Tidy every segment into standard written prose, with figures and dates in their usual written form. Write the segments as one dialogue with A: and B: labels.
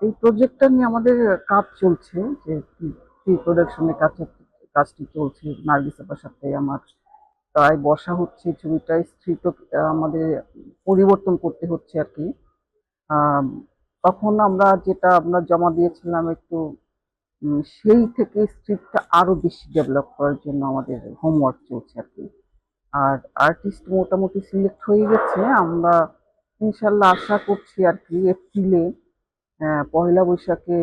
A: এই প্রজেক্টটা নিয়ে আমাদের কাজ চলছে, যে প্রি প্রোডাকশনের কাজটি চলছে নার্গিস আপার সাথে আমার। তাই বসা হচ্ছে, ছবিটা স্ক্রিপ্ট আমাদের পরিবর্তন করতে হচ্ছে আর কি। আম, তখন আমরা জমা দিয়েছিলাম একটু, সেই থেকে স্ক্রিপ্টটা আরো বেশি ডেভেলপ করার জন্য আমাদের হোমওয়ার্ক চলছে আর কি। আর আর্টিস্ট মোটামুটি সিলেক্ট হয়ে গেছে। আমরা ইনশাল্লাহ আশা করছি আর কি এপ্রিলে, পহেলা বৈশাখে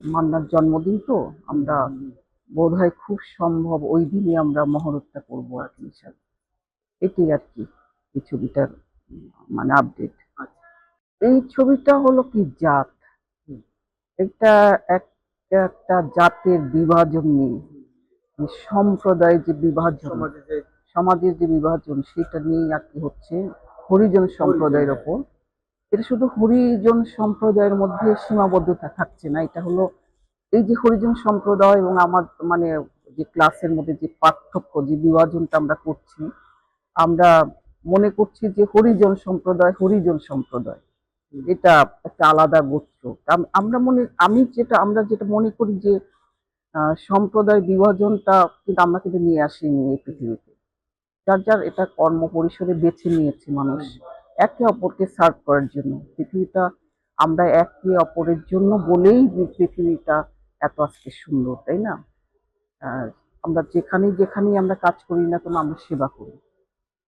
A: মান্নার জন্মদিন তো, আমরা বোধহয় খুব সম্ভব ওই দিনই আমরা মহরতটা করবো আর কি ইনশাল্লাহ। এটাই আর কি এই ছবিটার মানে আপডেট। এই ছবিটা হলো কি জাত, এটা একটা জাতের বিভাজন নিয়ে, সম্প্রদায়ের যে বিভাজন, সমাজের যে বিভাজন সেটা নিয়েই আর কি হচ্ছে, হরিজন সম্প্রদায়ের ওপর। এটা শুধু হরিজন সম্প্রদায়ের মধ্যে সীমাবদ্ধতা থাকছে না, এটা হলো এই যে হরিজন সম্প্রদায় এবং আমার মানে যে ক্লাসের মধ্যে যে পার্থক্য, যে বিভাজনটা আমরা করছি, আমরা মনে করছি যে হরিজন সম্প্রদায় এটা একটা আলাদা গোত্র। আমরা যেটা মনে করি যে সম্প্রদায় বিভাজনটা কিন্তু আমরা কিন্তু নিয়ে আসিনি এই পৃথিবীতে। যার যার এটা কর্ম পরিসরে বেছে নিয়েছে মানুষ একে অপরকে সার্ভ করার জন্য। পৃথিবীটা আমরা একে অপরের জন্য বলেই পৃথিবীটা এত আজকে সুন্দর, তাই না? আহ, আমরা যেখানেই আমরা কাজ করি না কেন, আমরা সেবা করি।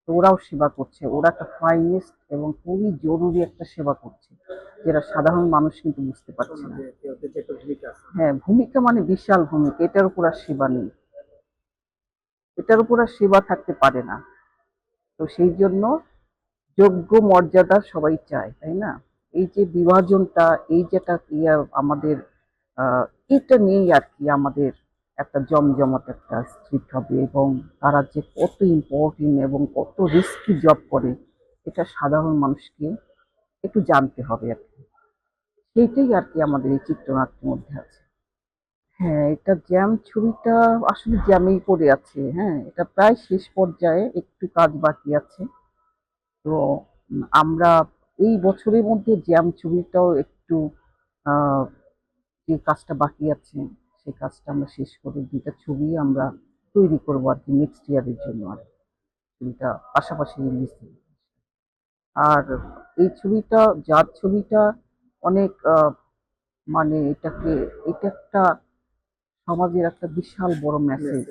A: তো ওরাও সেবা করছে, ওরা একটা ফাইনেস্ট এবং খুবই জরুরি একটা সেবা করছে, যেটা সাধারণ মানুষ কিন্তু বুঝতে পারছে না। হ্যাঁ, ভূমিকা মানে বিশাল ভূমিকা, এটার উপর আর সেবা থাকতে পারে না। তো সেই জন্য যোগ্য মর্যাদা সবাই চায়, তাই না? এই যে বিভাজনটা, এই যেটা আমাদের আহ, এটা নিয়েই আর কি আমাদের একটা জমজমাট একটা স্ক্রিপ্ট হবে, এবং তারা যে কত ইম্পর্টেন্ট এবং কত রিস্কি জব করে এটা সাধারণ মানুষকে একটু জানতে হবে আর কি। সেইটাই আর কি আমাদের এই চিত্রনাট্যের মধ্যে আছে। হ্যাঁ, এটা জ্যাম ছবিটা আসলে জ্যামেই পড়ে আছে। হ্যাঁ, এটা প্রায় শেষ পর্যায়ে, একটু কাজ বাকি আছে। তো আমরা এই বছরের মধ্যে জ্যাম ছবিটাও একটু আহ, যে কাজটা বাকি আছে সেই কাজটা আমরা শেষ করে দুইটা ছবি আমরা তৈরি করবো আর কি নেক্সট ইয়ারের জন্য আর কি। ছবিটা পাশাপাশি রিলিজ। আর এই ছবিটা, যার ছবিটা অনেক মানে এটা একটা সমাজের একটা বিশাল বড় মেসেজ,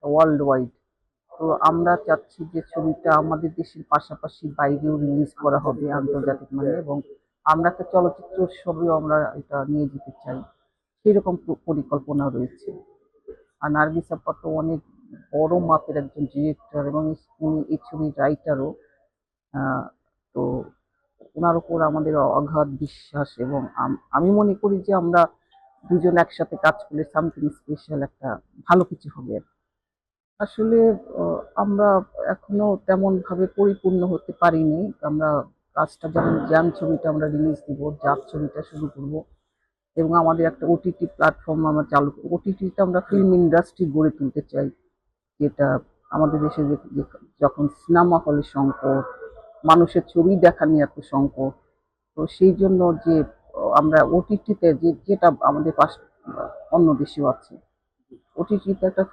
A: ওয়ার্ল্ড ওয়াইড। তো আমরা চাচ্ছি যে ছবিটা আমাদের দেশের পাশাপাশি বাইরেও রিলিজ করা হবে আন্তর্জাতিক মানে, এবং আমরা একটা চলচ্চিত্র উৎসবেও আমরা এটা নিয়ে যেতে চাই, সেরকম পরিকল্পনা রয়েছে। আর নার্গিস আপা তো অনেক বড় মাপের একজন ডিরেক্টর, এবং উনি এই ছবির রাইটারও। তো ওনার উপর আমাদের অগাধ বিশ্বাস, এবং আমি মনে করি যে আমরা দুজন একসাথে কাজ করলে সামথিং স্পেশাল, একটা ভালো কিছু হবে। আসলে আমরা এখনো তেমন ভাবে পরিপূর্ণ হতে পারিনি। আমরা কাজটা, যেমন জ্যাম ছবিটা আমরা রিলিজ দিব, জাত ছবিটা শুরু করব, এবং আমাদের একটা ওটিটি প্ল্যাটফর্ম আমরা চালু করব। ওটিটিতে আমরা ফিল্ম ইন্ডাস্ট্রি গড়ে তুলতে চাই, যেটা আমাদের দেশে যখন সিনেমা হলে সংকট, মানুষের ছবি দেখা নিয়ে এত সংকট, তো সেই জন্য যে আমরা ওটিটিতে যেটা আমাদের অন্য দেশেও আছে, ওটিটিতে একটা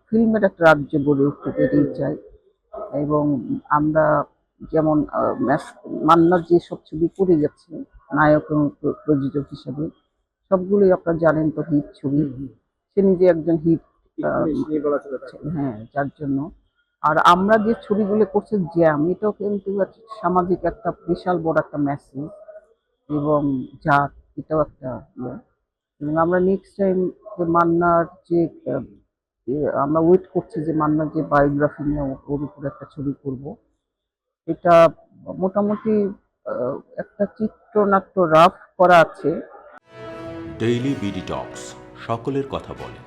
A: ফিল্মের একটা রাজ্য গড়ে উঠতে পেরেই চাই। এবং আমরা যেমন মান্নার যেসব ছবি করে যাচ্ছে নায়ক এবং প্রযোজক হিসাবে, সবগুলোই আপনারা জানেন তো হিট ছবি। সে নিজে একজন হিট। হ্যাঁ, যার জন্য। আর আমরা যে ছবিগুলো করছি জ্যাম, এটাও কিন্তু একটা সামাজিক একটা বিশাল বড় একটা মেসেজ, এবং যা এটাও একটা ইয়ে। এবং আমরা নেক্সট টাইম যে মান্নার যে আহ, আমরা ওয়েট করছি যে মান্নার যে বায়োগ্রাফি নিয়ে ওর উপর একটা ছবি করব। এটা মোটামুটি একটা চিত্রনাট্য রাফ করা আছে।
B: ডেইলি বিডি টক্স, সকলের কথা বলে।